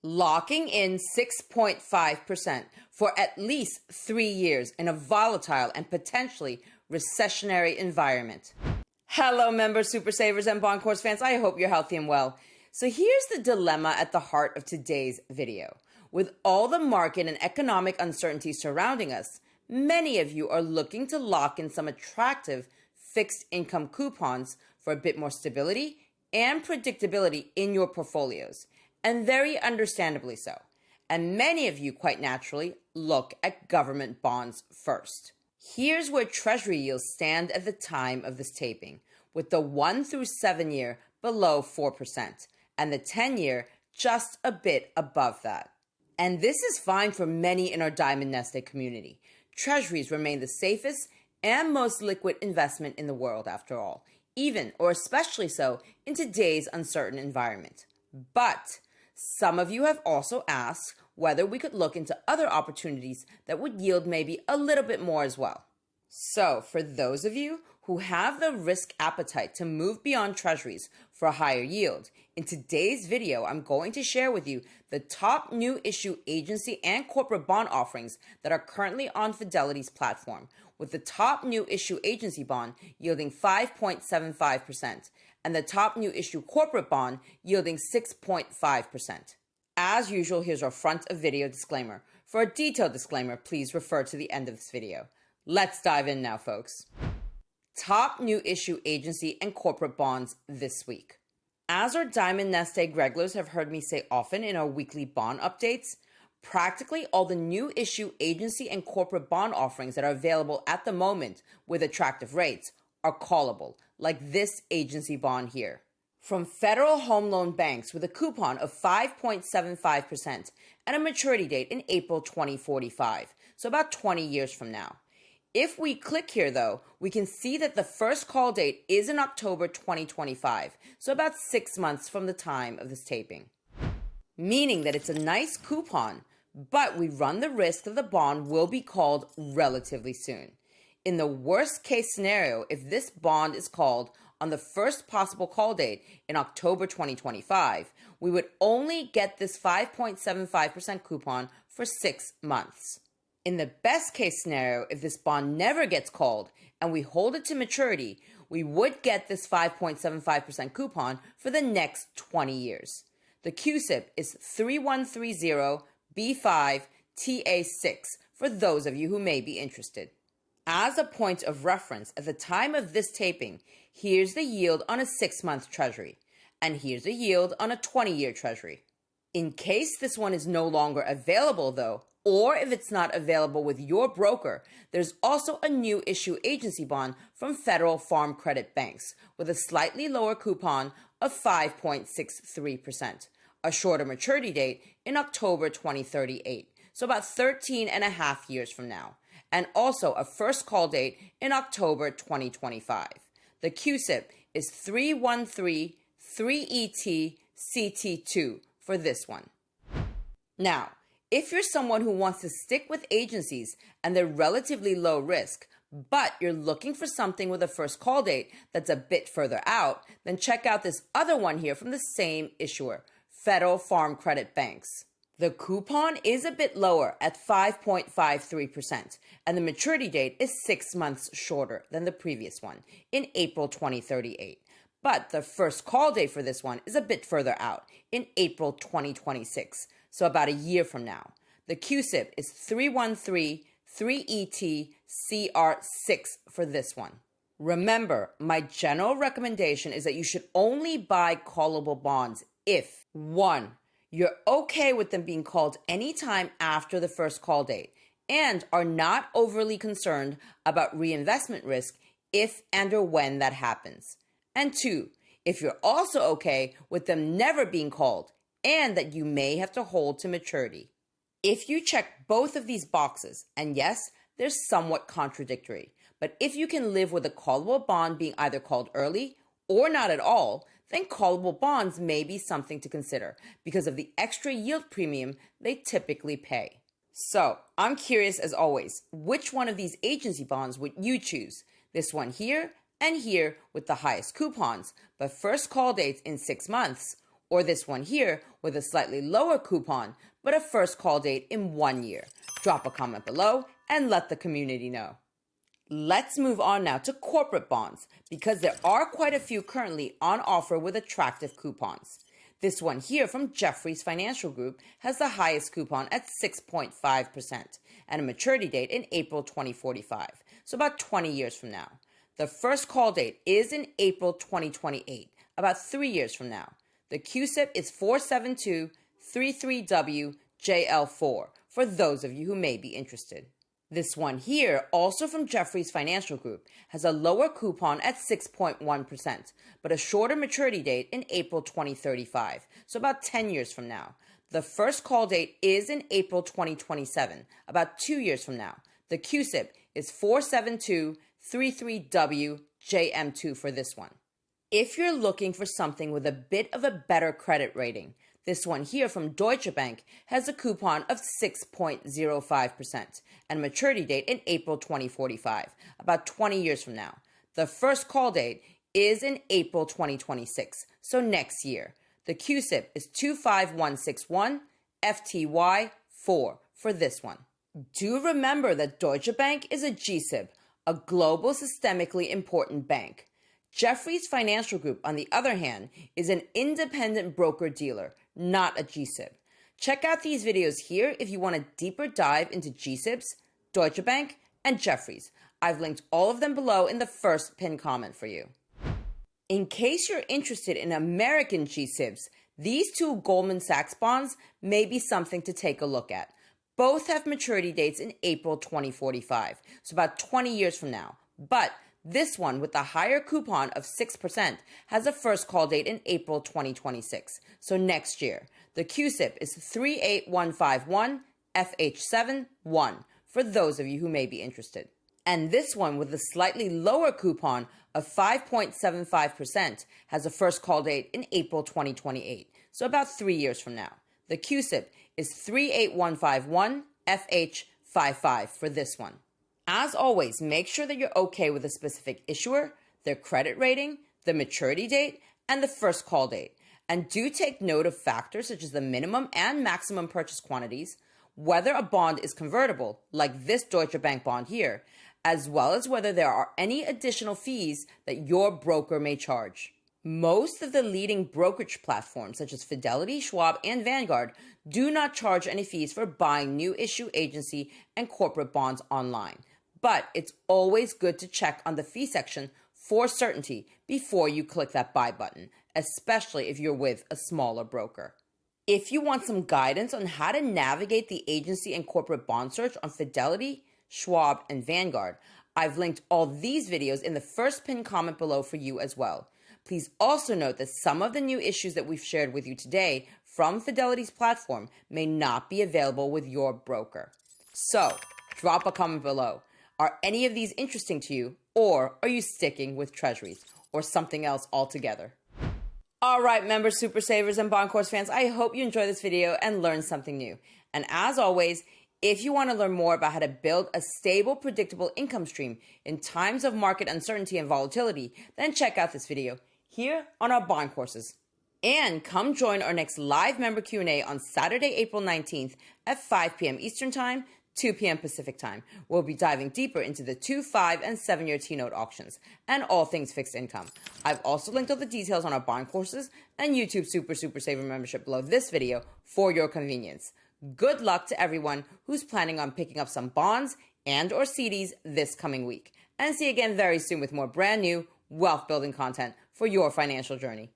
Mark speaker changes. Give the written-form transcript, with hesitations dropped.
Speaker 1: Locking in 6.5% for at least 3 years in a volatile and potentially recessionary environment. Hello, members, super savers, and bond course fans. I hope you're healthy and well. So here's the dilemma at the heart of today's video. With all the market and economic uncertainty surrounding us, many of you are looking to lock in some attractive fixed income coupons for a bit more stability and predictability in your portfolios, and very understandably so. And many of you, quite naturally, look at government bonds first. Here's where Treasury yields stand at the time of this taping, with the 1 through 7 year below 4% and the 10-year just a bit above that. And this is fine for many in our Diamond NestEgg community. Treasuries remain the safest and most liquid investment in the world, after all, even or especially so in today's uncertain environment. But some of you have also asked whether we could look into other opportunities that would yield maybe a little bit more as well. So for those of you who have the risk appetite to move beyond treasuries for a higher yield, in today's video, I'm going to share with you the top new issue agency and corporate bond offerings that are currently on Fidelity's platform, with the top new issue agency bond yielding 5.75% and the top new issue corporate bond yielding 6.5%. As usual, here's our front of video disclaimer. For a detailed disclaimer, please refer to the end of this video. Let's dive in now, folks. Top new issue agency and corporate bonds this week. As our Diamond NestEgg regulars have heard me say often in our weekly bond updates, practically all the new issue agency and corporate bond offerings that are available at the moment with attractive rates are callable, like this agency bond here. From Federal Home Loan Banks with a coupon of 5.75% and a maturity date in April 2045, so about 20 years from now. If we click here, though, we can see that the first call date is in October 2025, so about 6 months from the time of this taping. Meaning that it's a nice coupon, but we run the risk that the bond will be called relatively soon. In the worst case scenario, if this bond is called on the first possible call date in October 2025, we would only get this 5.75% coupon for 6 months. In the best case scenario, if this bond never gets called and we hold it to maturity, we would get this 5.75% coupon for the next 20 years. The CUSIP is 3130B5TA6 for those of you who may be interested. As a point of reference, at the time of this taping, here's the yield on a 6-month treasury, and here's the yield on a 20-year treasury. In case this one is no longer available, though, or if it's not available with your broker, there's also a new issue agency bond from Federal Farm Credit Banks with a slightly lower coupon of 5.63%, a shorter maturity date in October 2038, so about 13 and a half years from now, and also a first call date in October 2025. The CUSIP is 3133ETCT2 for this one. Now, if you're someone who wants to stick with agencies and they're relatively low risk, but you're looking for something with a first call date that's a bit further out, then check out this other one here from the same issuer, Federal Farm Credit Banks. The coupon is a bit lower at 5.53%, and the maturity date is 6 months shorter than the previous one, in April 2038. But the first call date for this one is a bit further out, in April 2026. So about a year from now. The CUSIP is 3133ETCR6 for this one. Remember, my general recommendation is that you should only buy callable bonds if 1. You're okay with them being called anytime after the first call date and are not overly concerned about reinvestment risk if and or when that happens. And 2, if you're also okay with them never being called and that you may have to hold to maturity. If you check both of these boxes, and yes, they're somewhat contradictory, but if you can live with a callable bond being either called early or not at all, then callable bonds may be something to consider because of the extra yield premium they typically pay. So, I'm curious as always, which one of these agency bonds would you choose? This one here and here with the highest coupons, but first call dates in 6 months, or this one here with a slightly lower coupon, but a first call date in 1 year? Drop a comment below and let the community know. Let's move on now to corporate bonds, because there are quite a few currently on offer with attractive coupons. This one here from Jefferies Financial Group has the highest coupon at 6.5% and a maturity date in April 2045, so about 20 years from now. The first call date is in April 2028, about 3 years from now. The CUSIP is 47233WJL4 for those of you who may be interested. This one here, also from Jefferies Financial Group, has a lower coupon at 6.1%, but a shorter maturity date in April 2035, so about 10 years from now. The first call date is in April 2027, about 2 years from now. The CUSIP is 47233WJM2 for this one. If you're looking for something with a bit of a better credit rating, this one here from Deutsche Bank has a coupon of 6.05% and a maturity date in April 2045, about 20 years from now. The first call date is in April 2026, so next year. The CUSIP is 25161 FTY4 for this one. Do remember that Deutsche Bank is a GSIB, a global systemically important bank. Jefferies Financial Group, on the other hand, is an independent broker-dealer, not a GSIB. Check out these videos here if you want a deeper dive into GSIBs, Deutsche Bank, and Jefferies. I've linked all of them below in the first pinned comment for you. In case you're interested in American GSIBs, these two Goldman Sachs bonds may be something to take a look at. Both have maturity dates in April 2045, so about 20 years from now. But this one, with the higher coupon of 6%, has a first call date in April 2026, so next year. The CUSIP is 38151 FH71 for those of you who may be interested. And this one, with a slightly lower coupon of 5.75%, has a first call date in April 2028, so about 3 years from now. The CUSIP is 38151 FH55 for this one. As always, make sure that you're okay with a specific issuer, their credit rating, the maturity date, and the first call date. And do take note of factors such as the minimum and maximum purchase quantities, whether a bond is convertible, like this Deutsche Bank bond here, as well as whether there are any additional fees that your broker may charge. Most of the leading brokerage platforms, such as Fidelity, Schwab, and Vanguard, do not charge any fees for buying new issue agency and corporate bonds online. But it's always good to check on the fee section for certainty before you click that buy button, especially if you're with a smaller broker. If you want some guidance on how to navigate the agency and corporate bond search on Fidelity, Schwab, and Vanguard, I've linked all these videos in the first pinned comment below for you as well. Please also note that some of the new issues that we've shared with you today from Fidelity's platform may not be available with your broker. So, drop a comment below. Are any of these interesting to you, or are you sticking with Treasuries or something else altogether? All right, members, super savers, and bond course fans, I hope you enjoyed this video and learned something new. And as always, if you want to learn more about how to build a stable, predictable income stream in times of market uncertainty and volatility, then check out this video here on our bond courses. And come join our next live member Q&A on Saturday, April 19th at 5 p.m. Eastern Time, 2 p.m. Pacific Time. We'll be diving deeper into the 2, 5, and 7-year T-note auctions and all things fixed income. I've also linked all the details on our bond courses and YouTube Super Saver membership below this video for your convenience. Good luck to everyone who's planning on picking up some bonds and or CDs this coming week. And see you again very soon with more brand new wealth building content for your financial journey.